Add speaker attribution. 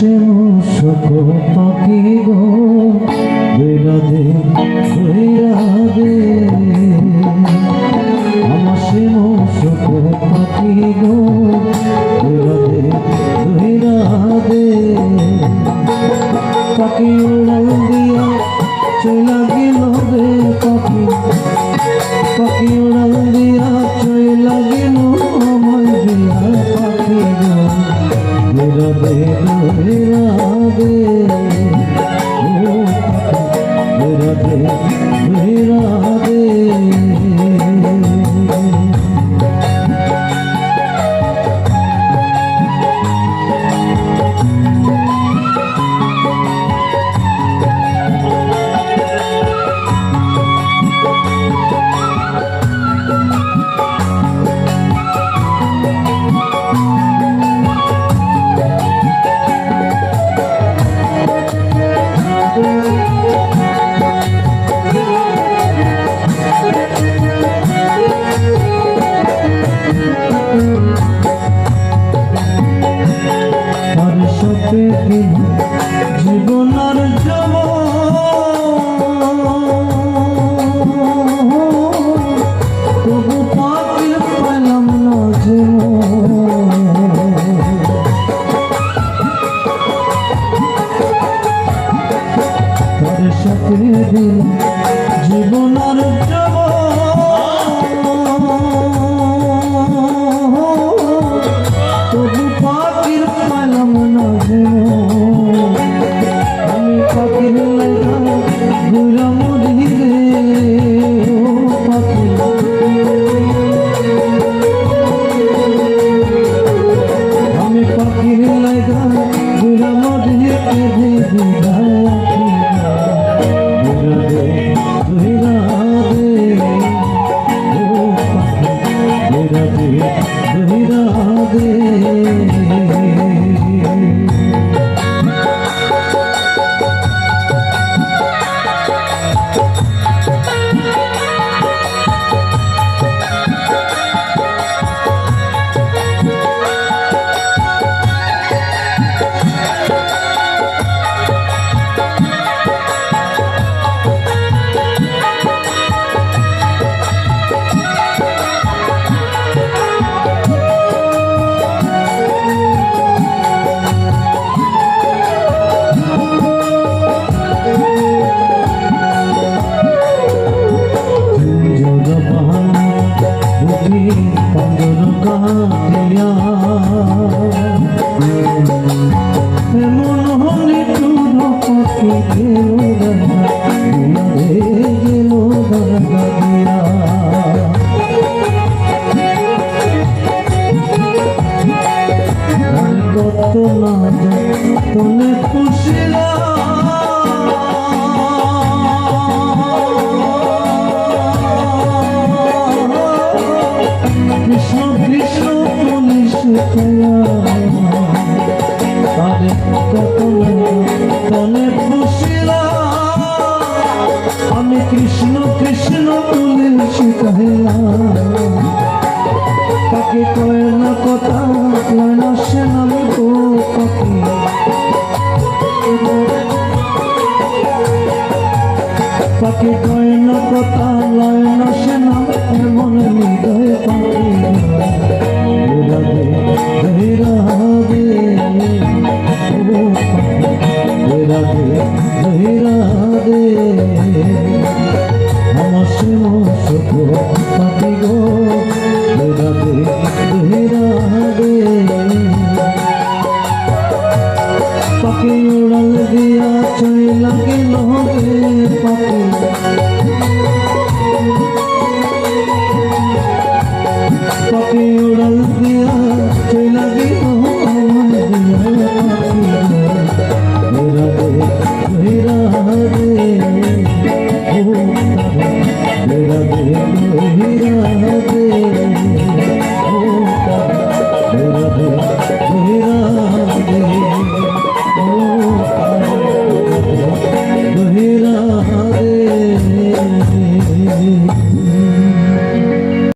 Speaker 1: সে মুসক পাখি গো দৈরা দে আমার সে মুসক পাখি গো দৈরা দে পাখি উড়াল দিয়া চলা গেল রে পাখি পাখি উড়াল দিয়া চলা গেল আমার দিয়া পাখি গো রাধে রাধে রাধে রাধে রাধে জীবনার যাব তবু পাখির পেলাম না যে তার সাথে দিন জীবনার যাব তবু পাখির পেলাম না যে তোনে খুশিলা কৃষ্ণ কৃষ্ণ পুলিশ তারে তোনে খুশিলা আমি কৃষ্ণ কৃষ্ণ পুলিশ তাকে কয় না কথা কয় না সে নাম গো পাখি পাখি কয় না কথা লয় না সে নাম এমন হৃদয় পাখি রাধে রাধে